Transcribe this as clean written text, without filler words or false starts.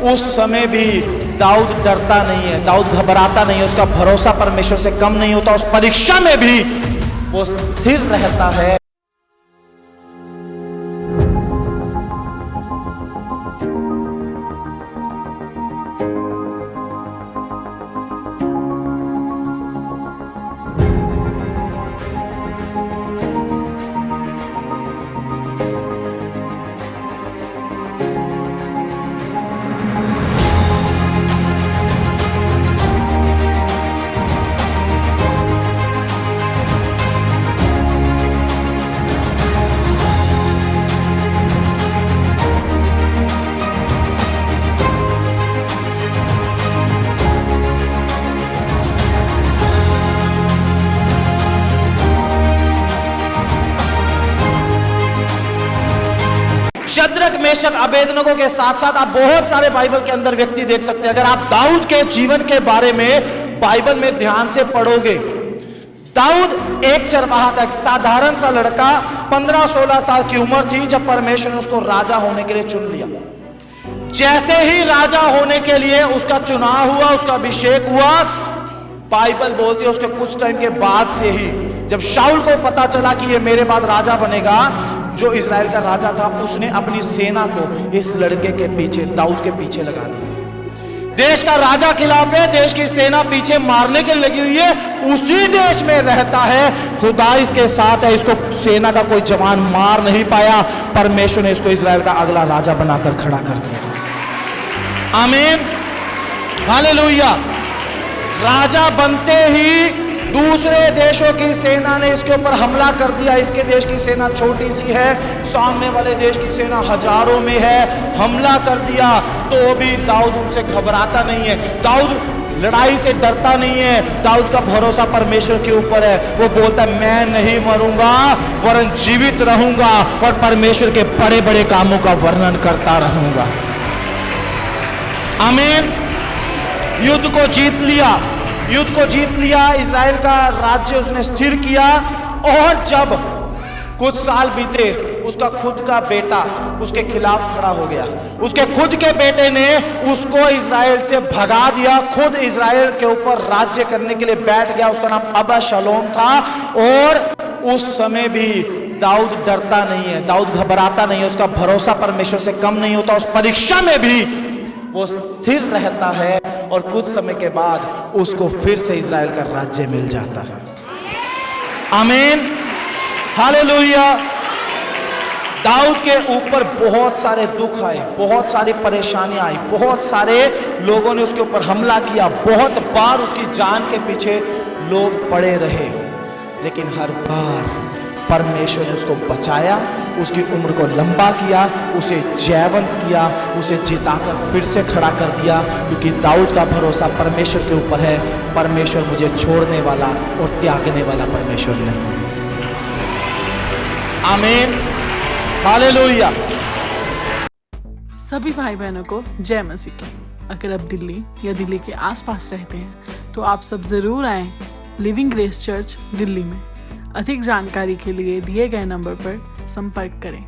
उस समय भी दाऊद डरता नहीं है, दाऊद घबराता नहीं है, उसका भरोसा परमेश्वर से कम नहीं होता। उस परीक्षा में भी वो स्थिर रहता है। शद्रक, मेशक, अबेदनगो के साथ साथ आप बहुत सारे बाइबल के अंदर व्यक्ति देख सकते हैं। अगर आप दाऊद के जीवन के बारे में बाइबल में ध्यान से पढ़ोगे, दाऊद एक चरवाहा था, एक साधारण सा लड़का, 15-16 साल की उम्र थी जब परमेश्वर ने उसको राजा होने के लिए चुन लिया। जैसे ही राजा होने के लिए उसका चुनाव हुआ, उसका अभिषेक हुआ, बाइबल बोलती है उसके कुछ टाइम के बाद से ही जब शाऊल को पता चला कि ये मेरे बाद राजा बनेगा, जो इजराइल का राजा था, उसने अपनी सेना को इस लड़के के पीछे, दाऊद के पीछे लगा दिया। देश का राजा खिलाफ है, देश की सेना पीछे मारने के लिए लगी हुई है, उसी देश में रहता है, खुदा इसके साथ है, इसको सेना का कोई जवान मार नहीं पाया। परमेश्वर ने इसको इजराइल का अगला राजा बनाकर खड़ा कर दिया। आमीन, हालेलुया। राजा बनते ही दूसरे देशों की सेना ने इसके ऊपर हमला कर दिया। इसके देश की सेना छोटी सी है, सामने वाले देश की सेना हजारों में है, हमला कर दिया, तो भी दाऊद उनसे घबराता नहीं है, दाऊद लड़ाई से डरता नहीं है। दाऊद का भरोसा परमेश्वर के ऊपर है। वो बोलता है मैं नहीं मरूंगा वरन जीवित रहूंगा और परमेश्वर के बड़े बड़े कामों का वर्णन करता रहूंगा। आमीन। युद्ध को जीत लिया, युद्ध को जीत लिया, इजराइल का राज्य उसने स्थिर किया। और जब कुछ साल बीते, उसका खुद का बेटा उसके खिलाफ खड़ा हो गया। उसके खुद के बेटे ने उसको इजराइल से भगा दिया, खुद इजराइल के ऊपर राज्य करने के लिए बैठ गया। उसका नाम अबशालोम था। और उस समय भी दाऊद डरता नहीं है, दाऊद घबराता नहीं है, उसका भरोसा परमेश्वर से कम नहीं होता। उस परीक्षा में भी वो स्थिर रहता है और कुछ समय के बाद उसको फिर से इजराइल का राज्य मिल जाता है। आमीन, हालेलुया। दाऊद के ऊपर बहुत सारे दुख आए, बहुत सारी परेशानियां आई, बहुत सारे लोगों ने उसके ऊपर हमला किया, बहुत बार उसकी जान के पीछे लोग पड़े रहे, लेकिन हर बार परमेश्वर ने उसको बचाया, उसकी उम्र को लंबा किया, उसे जयवंत किया, उसे जिताकर फिर से खड़ा कर दिया। क्योंकि दाऊद का भरोसा परमेश्वर के ऊपर है। परमेश्वर मुझे छोड़ने वाला और त्यागने वाला परमेश्वर नहीं। आमीन, हालेलुया। सभी भाई बहनों को जय मसीह की। अगर आप दिल्ली या दिल्ली के आसपास रहते हैं तो आप सब जरूर आएं लिविंग ग्रेस चर्च दिल्ली में। अधिक जानकारी के लिए दिए गए नंबर पर संपर्क करें।